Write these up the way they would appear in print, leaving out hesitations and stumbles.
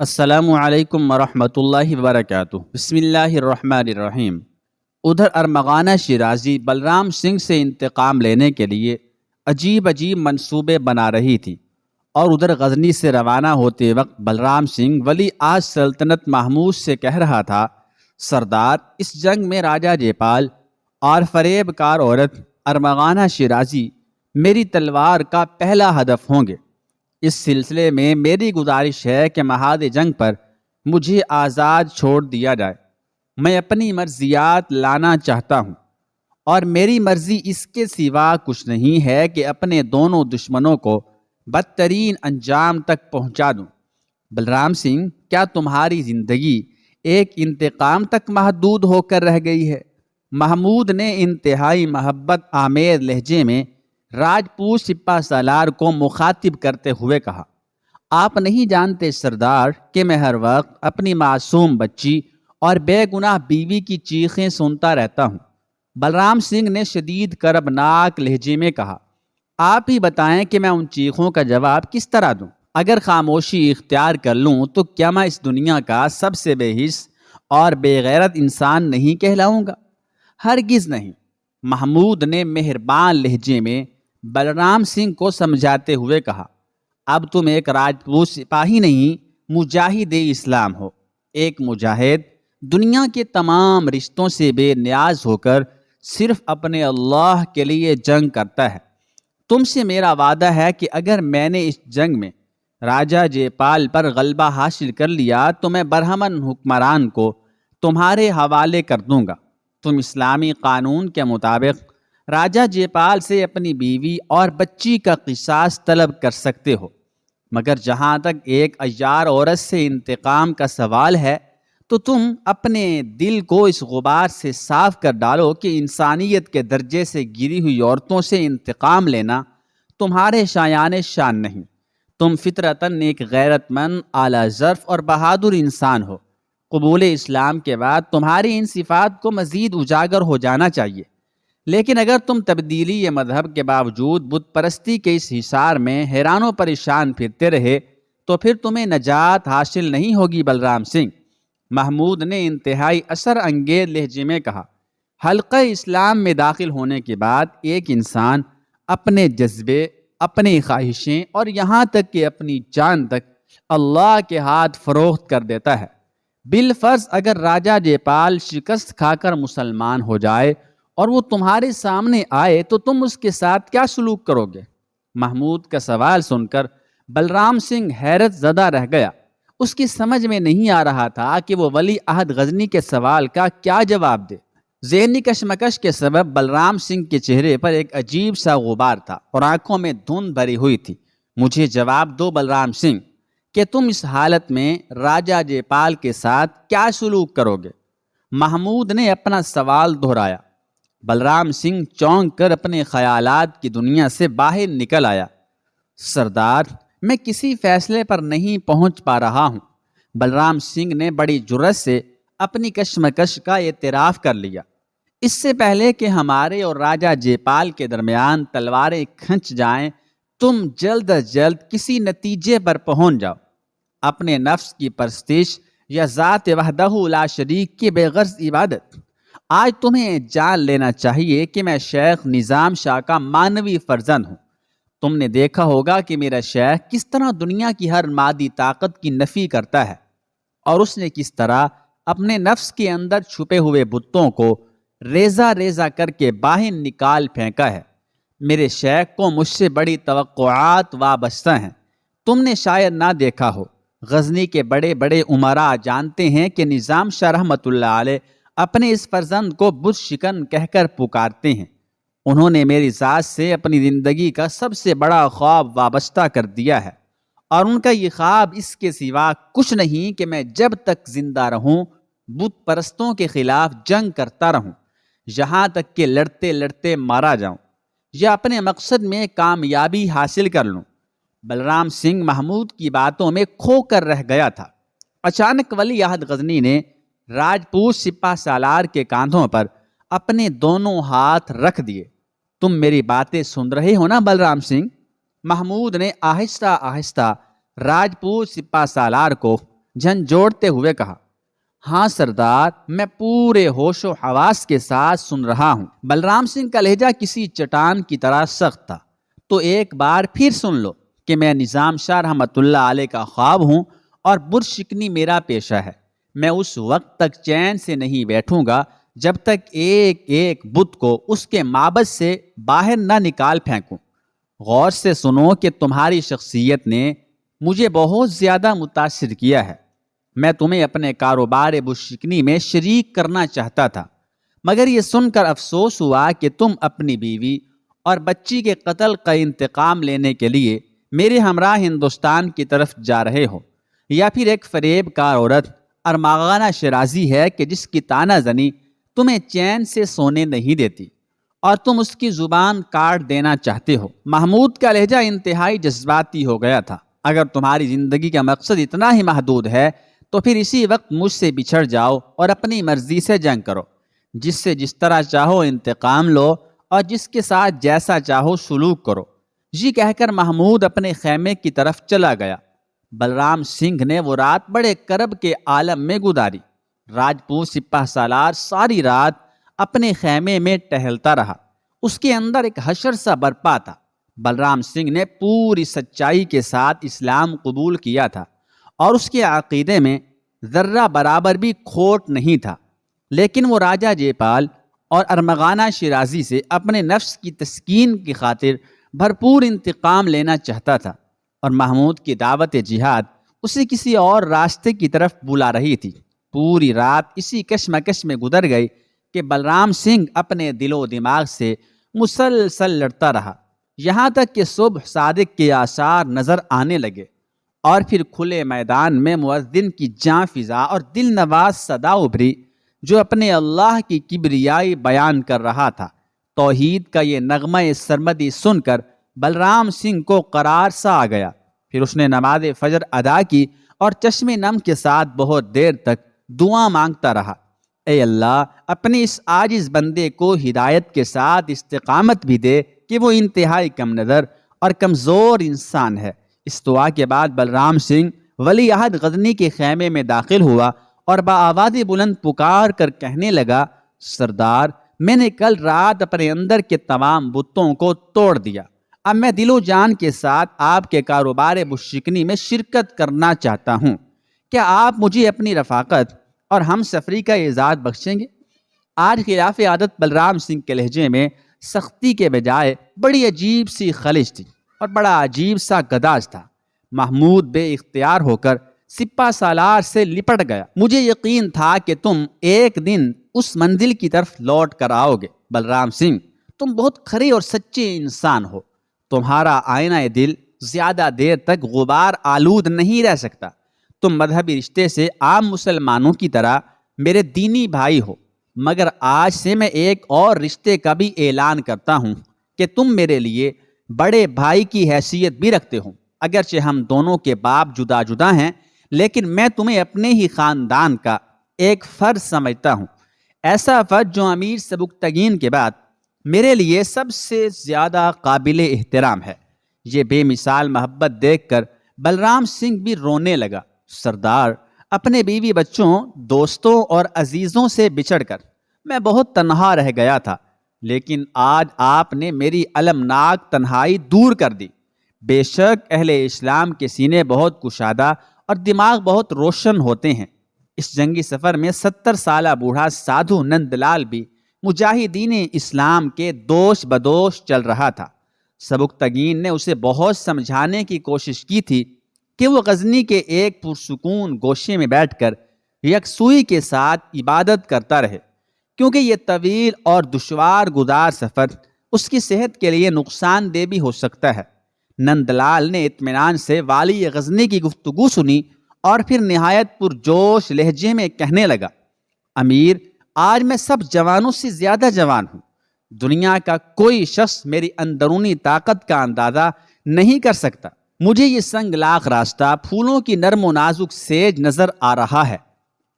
السلام علیکم ورحمۃ اللہ وبرکاتہ۔ بسم اللہ الرحمن الرحیم۔ ادھر ارمغانہ شیرازی بلرام سنگھ سے انتقام لینے کے لیے عجیب منصوبے بنا رہی تھی، اور ادھر غزنی سے روانہ ہوتے وقت بلرام سنگھ ولی عہد سلطنت محمود سے کہہ رہا تھا، سردار، اس جنگ میں راجہ جیپال اور فریب کار عورت ارمغانہ شیرازی میری تلوار کا پہلا ہدف ہوں گے۔ اس سلسلے میں میری گزارش ہے کہ محاذ جنگ پر مجھے آزاد چھوڑ دیا جائے۔ میں اپنی مرضیات لانا چاہتا ہوں، اور میری مرضی اس کے سوا کچھ نہیں ہے کہ اپنے دونوں دشمنوں کو بدترین انجام تک پہنچا دوں۔ بلرام سنگھ، کیا تمہاری زندگی ایک انتقام تک محدود ہو کر رہ گئی ہے؟ محمود نے انتہائی محبت آمیز لہجے میں راجپوت سپہ سالار کو مخاطب کرتے ہوئے کہا، آپ نہیں جانتے سردار کہ میں ہر وقت اپنی معصوم بچی اور بے گناہ بیوی کی چیخیں سنتا رہتا ہوں۔ بلرام سنگھ نے شدید کربناک لہجے میں کہا، آپ ہی بتائیں کہ میں ان چیخوں کا جواب کس طرح دوں؟ اگر خاموشی اختیار کر لوں تو کیا میں اس دنیا کا سب سے بے حس اور بے غیرت انسان نہیں کہلاؤں گا؟ ہرگز نہیں۔ محمود نے مہربان لہجے میں بلرام سنگھ کو سمجھاتے ہوئے کہا، اب تم ایک راجپوت سپاہی نہیں، مجاہد اسلام ہو۔ ایک مجاہد دنیا کے تمام رشتوں سے بے نیاز ہو کر صرف اپنے اللہ کے لیے جنگ کرتا ہے۔ تم سے میرا وعدہ ہے کہ اگر میں نے اس جنگ میں راجہ جیپال پر غلبہ حاصل کر لیا تو میں برہمن حکمران کو تمہارے حوالے کر دوں گا۔ تم اسلامی قانون کے مطابق راجہ جیپال سے اپنی بیوی اور بچی کا قصاص طلب کر سکتے ہو، مگر جہاں تک ایک عیار عورت سے انتقام کا سوال ہے تو تم اپنے دل کو اس غبار سے صاف کر ڈالو کہ انسانیت کے درجے سے گری ہوئی عورتوں سے انتقام لینا تمہارے شایان شان نہیں۔ تم فطرتاً ایک غیرت مند، اعلیٰ ظرف اور بہادر انسان ہو۔ قبول اسلام کے بعد تمہاری ان صفات کو مزید اجاگر ہو جانا چاہیے، لیکن اگر تم تبدیلی مذہب کے باوجود بت پرستی کے اس حصار میں حیران و پریشان پھرتے رہے تو پھر تمہیں نجات حاصل نہیں ہوگی۔ بلرام سنگھ، محمود نے انتہائی اثر انگیز لہجے میں کہا، حلقہ اسلام میں داخل ہونے کے بعد ایک انسان اپنے جذبے، اپنی خواہشیں اور یہاں تک کہ اپنی جان تک اللہ کے ہاتھ فروخت کر دیتا ہے۔ بالفرض اگر راجہ جیپال شکست کھا کر مسلمان ہو جائے اور وہ تمہارے سامنے آئے تو تم اس کے ساتھ کیا سلوک کرو گے؟ محمود کا سوال سن کر بلرام سنگھ حیرت زدہ رہ گیا۔ اس کی سمجھ میں نہیں آ رہا تھا کہ وہ ولی عہد غزنی کے سوال کا کیا جواب دے۔ ذہنی کشمکش کے سبب بلرام سنگھ کے چہرے پر ایک عجیب سا غبار تھا اور آنکھوں میں دھند بھری ہوئی تھی۔ مجھے جواب دو بلرام سنگھ کہ تم اس حالت میں راجہ جیپال کے ساتھ کیا سلوک کرو گے؟ محمود نے اپنا سوال دہرایا۔ بلرام سنگھ چونک کر اپنے خیالات کی دنیا سے باہر نکل آیا۔ سردار، میں کسی فیصلے پر نہیں پہنچ پا رہا ہوں۔ بلرام سنگھ نے بڑی جرأت سے اپنی کشمکش کا اعتراف کر لیا۔ اس سے پہلے کہ ہمارے اور راجہ جیپال کے درمیان تلواریں کھنچ جائیں، تم جلد از جلد کسی نتیجے پر پہنچ جاؤ۔ اپنے نفس کی پرستش یا ذات وحدہ لا شریک کی بے غرض عبادت۔ آج تمہیں جان لینا چاہیے کہ میں شیخ نظام شاہ کا مانوی فرزند ہوں۔ تم نے دیکھا ہوگا کہ میرا شیخ کس طرح دنیا کی ہر مادی طاقت کی نفی کرتا ہے، اور اس نے کس طرح اپنے نفس کے اندر چھپے ہوئے بتوں کو ریزہ ریزہ کر کے باہر نکال پھینکا ہے۔ میرے شیخ کو مجھ سے بڑی توقعات وابستہ ہیں۔ تم نے شاید نہ دیکھا ہو، غزنی کے بڑے بڑے امراء جانتے ہیں کہ نظام شاہ رحمۃ اللہ علیہ اپنے اس فرزند کو بت شکن کہہ کر پکارتے ہیں۔ انہوں نے میری ذات سے اپنی زندگی کا سب سے بڑا خواب وابستہ کر دیا ہے، اور ان کا یہ خواب اس کے سوا کچھ نہیں کہ میں جب تک زندہ رہوں بت پرستوں کے خلاف جنگ کرتا رہوں، یہاں تک کہ لڑتے لڑتے مارا جاؤں یا اپنے مقصد میں کامیابی حاصل کر لوں۔ بلرام سنگھ محمود کی باتوں میں کھو کر رہ گیا تھا۔ اچانک ولی عہد غزنی نے راجپوت سپہ سالار کے کاندھوں پر اپنے دونوں ہاتھ رکھ دیے۔ تم میری باتیں سن رہے ہو نا بلرام سنگھ؟ محمود نے آہستہ آہستہ راجپوت سپہ سالار کو جھنجھوڑتے ہوئے کہا، ہاں سردار، میں پورے ہوش و حواس کے ساتھ سن رہا ہوں۔ بلرام سنگھ کا لہجہ کسی چٹان کی طرح سخت تھا۔ تو ایک بار پھر سن لو کہ میں نظام شاہ رحمۃ اللہ علیہ کا خواب ہوں اور برشکنی میرا پیشہ ہے۔ میں اس وقت تک چین سے نہیں بیٹھوں گا جب تک ایک ایک بت کو اس کے معبد سے باہر نہ نکال پھینکوں۔ غور سے سنو کہ تمہاری شخصیت نے مجھے بہت زیادہ متاثر کیا ہے۔ میں تمہیں اپنے کاروبار برشکنی میں شریک کرنا چاہتا تھا، مگر یہ سن کر افسوس ہوا کہ تم اپنی بیوی اور بچی کے قتل کا انتقام لینے کے لیے میرے ہمراہ ہندوستان کی طرف جا رہے ہو، یا پھر ایک فریب کار عورت ارمغانہ شیرازی ہے کہ جس کی طعنہ زنی تمہیں چین سے سونے نہیں دیتی اور تم اس کی زبان کاٹ دینا چاہتے ہو۔ محمود کا لہجہ انتہائی جذباتی ہو گیا تھا۔ اگر تمہاری زندگی کا مقصد اتنا ہی محدود ہے تو پھر اسی وقت مجھ سے بچھڑ جاؤ اور اپنی مرضی سے جنگ کرو، جس سے جس طرح چاہو انتقام لو اور جس کے ساتھ جیسا چاہو سلوک کرو۔ یہ کہہ کر محمود اپنے خیمے کی طرف چلا گیا۔ بلرام سنگھ نے وہ رات بڑے کرب کے عالم میں گزاری۔ راجپوت سپہ سالار ساری رات اپنے خیمے میں ٹہلتا رہا۔ اس کے اندر ایک حشر سا برپا تھا۔ بلرام سنگھ نے پوری سچائی کے ساتھ اسلام قبول کیا تھا اور اس کے عقیدے میں ذرہ برابر بھی کھوٹ نہیں تھا، لیکن وہ راجہ جے پال اور ارمغانہ شیرازی سے اپنے نفس کی تسکین کی خاطر بھرپور انتقام لینا چاہتا تھا، اور محمود کی دعوت جہاد اسے کسی اور راستے کی طرف بلا رہی تھی۔ پوری رات اسی کشمکش میں گزر گئی کہ بلرام سنگھ اپنے دل و دماغ سے مسلسل لڑتا رہا، یہاں تک کہ صبح صادق کے آثار نظر آنے لگے، اور پھر کھلے میدان میں مؤذن کی جاں فضا اور دل نواز صدا ابھری جو اپنے اللہ کی کبریائی بیان کر رہا تھا۔ توحید کا یہ نغمہ سرمدی سن کر بلرام سنگھ کو قرار سا آ گیا۔ پھر اس نے نماز فجر ادا کی اور چشم نم کے ساتھ بہت دیر تک دعا مانگتا رہا، اے اللہ، اپنے اس عاجز بندے کو ہدایت کے ساتھ استقامت بھی دے کہ وہ انتہائی کم نظر اور کمزور انسان ہے۔ اس دعا کے بعد بلرام سنگھ ولی عہد غزنی کے خیمے میں داخل ہوا اور بآواز بلند پکار کر کہنے لگا، سردار، میں نے کل رات اپنے اندر کے تمام بتوں کو توڑ دیا۔ اب میں دل و جان کے ساتھ آپ کے کاروبار برشکنی میں شرکت کرنا چاہتا ہوں۔ کیا آپ مجھے اپنی رفاقت اور ہم سفری کا اعزاز بخشیں گے؟ آج خلاف عادت بلرام سنگھ کے لہجے میں سختی کے بجائے بڑی عجیب سی خلش تھی اور بڑا عجیب سا گداز تھا۔ محمود بے اختیار ہو کر سپہ سالار سے لپٹ گیا۔ مجھے یقین تھا کہ تم ایک دن اس منزل کی طرف لوٹ کر آؤ گے۔ بلرام سنگھ، تم بہت کھرے اور سچے انسان ہو۔ تمہارا آئینہ دل زیادہ دیر تک غبار آلود نہیں رہ سکتا۔ تم مذہبی رشتے سے عام مسلمانوں کی طرح میرے دینی بھائی ہو، مگر آج سے میں ایک اور رشتے کا بھی اعلان کرتا ہوں کہ تم میرے لیے بڑے بھائی کی حیثیت بھی رکھتے ہو۔ اگرچہ ہم دونوں کے باپ جدا جدا ہیں، لیکن میں تمہیں اپنے ہی خاندان کا ایک فرد سمجھتا ہوں، ایسا فرد جو امیر سبکتگین کے بعد میرے لیے سب سے زیادہ قابل احترام ہے۔ یہ بے مثال محبت دیکھ کر بلرام سنگھ بھی رونے لگا۔ سردار، اپنے بیوی بچوں، دوستوں اور عزیزوں سے بچھڑ کر میں بہت تنہا رہ گیا تھا، لیکن آج آپ نے میری المناک تنہائی دور کر دی۔ بے شک اہل اسلام کے سینے بہت کشادہ اور دماغ بہت روشن ہوتے ہیں۔ اس جنگی سفر میں 70 سالہ بوڑھا سادھو نند لال بھی مجاہدین اسلام کے دوش بدوش چل رہا تھا۔ سبکتگین نے اسے بہت سمجھانے کی کوشش کی تھی کہ وہ غزنی کے ایک پرسکون گوشے میں بیٹھ کر یکسوئی کے ساتھ عبادت کرتا رہے، کیونکہ یہ طویل اور دشوار گزار سفر اس کی صحت کے لیے نقصان دہ بھی ہو سکتا ہے۔ نند لال نے اطمینان سے والی غزنی کی گفتگو سنی اور پھر نہایت پرجوش لہجے میں کہنے لگا، امیر، آج میں سب جوانوں سے زیادہ جوان ہوں۔ دنیا کا کوئی شخص میری اندرونی طاقت کا اندازہ نہیں کر سکتا۔ مجھے یہ سنگ لاخ راستہ پھولوں کی نرم و نازک سیج نظر آ رہا ہے۔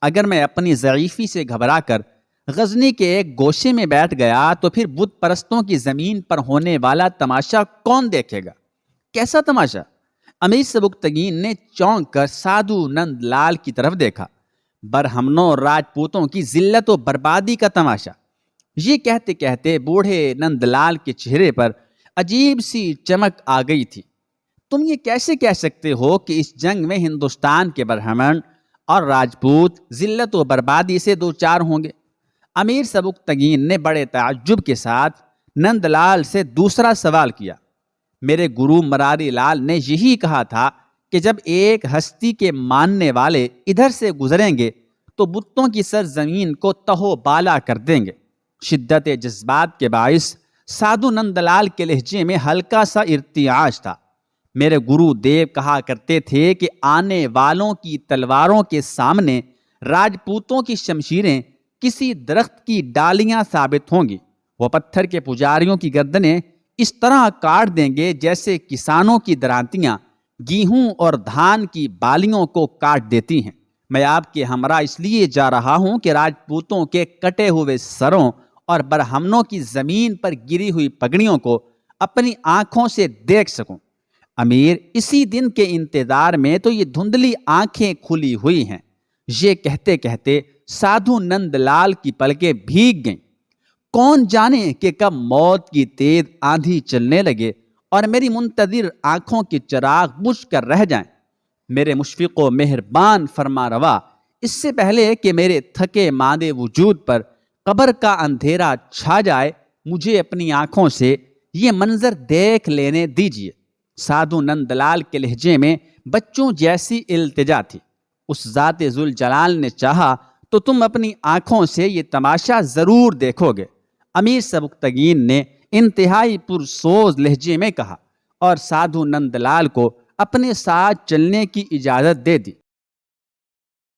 اگر میں اپنی ضعیفی سے گھبرا کر غزنی کے ایک گوشے میں بیٹھ گیا تو پھر بت پرستوں کی زمین پر ہونے والا تماشا کون دیکھے گا؟ کیسا تماشا؟ امیر سبکتگین نے چونک کر سادھو نند لال کی طرف دیکھا۔ برہمنوں اور راجپوتوں کی ذلت و بربادی کا تماشا۔ یہ کہتے کہتے بوڑھے نند لال کے چہرے پر عجیب سی چمک آ گئی تھی۔ تم یہ کیسے کہہ سکتے ہو کہ اس جنگ میں ہندوستان کے برہمن اور راجپوت ذلت و بربادی سے دوچار ہوں گے؟ امیر سبکتگین نے بڑے تعجب کے ساتھ نند لال سے دوسرا سوال کیا۔ میرے گرو مراری لال نے یہی کہا تھا کہ جب ایک ہستی کے ماننے والے ادھر سے گزریں گے تو بتوں کی سرزمین کو تہو بالا کر دیں گے۔ شدت جذبات کے باعث سادھو نند لال کے لہجے میں ہلکا سا ارتعاش تھا۔ میرے گرو دیو کہا کرتے تھے کہ آنے والوں کی تلواروں کے سامنے راجپوتوں کی شمشیریں کسی درخت کی ڈالیاں ثابت ہوں گی۔ وہ پتھر کے پجاریوں کی گردنیں اس طرح کاٹ دیں گے جیسے کسانوں کی درانتیاں گیہوں اور دھان کی بالیوں کو کاٹ دیتی ہیں۔ میں آپ کے ہمراہ اس لیے جا رہا ہوں کہ راجپوتوں کے کٹے ہوئے سروں اور برہمنوں کی زمین پر گری ہوئی پگڑیوں کو اپنی آنکھوں سے دیکھ سکوں۔ امیر، اسی دن کے انتظار میں تو یہ دھندلی آنکھیں کھلی ہوئی ہیں۔ یہ کہتے کہتے سادھو نند لال کی پلکیں بھیگ گئیں۔ کون جانے کہ کب موت کی تیز آندھی چلنے لگے اور میری منتظر آنکھوں کے چراغ بجھ کر رہ جائیں۔ میرے مشفق و مہربان فرما روا، اس سے پہلے کہ میرے تھکے ماندے وجود پر قبر کا اندھیرا چھا جائے، مجھے اپنی آنکھوں سے یہ منظر دیکھ لینے دیجیے۔ سادھو نند لال کے لہجے میں بچوں جیسی التجا تھی۔ اس ذات ذوالجلال نے چاہا تو تم اپنی آنکھوں سے یہ تماشا ضرور دیکھو گے۔ امیر سبکتگین نے انتہائی پرسوز لہجے میں کہا اور سادھو نند لال کو اپنے ساتھ چلنے کی اجازت دے دی۔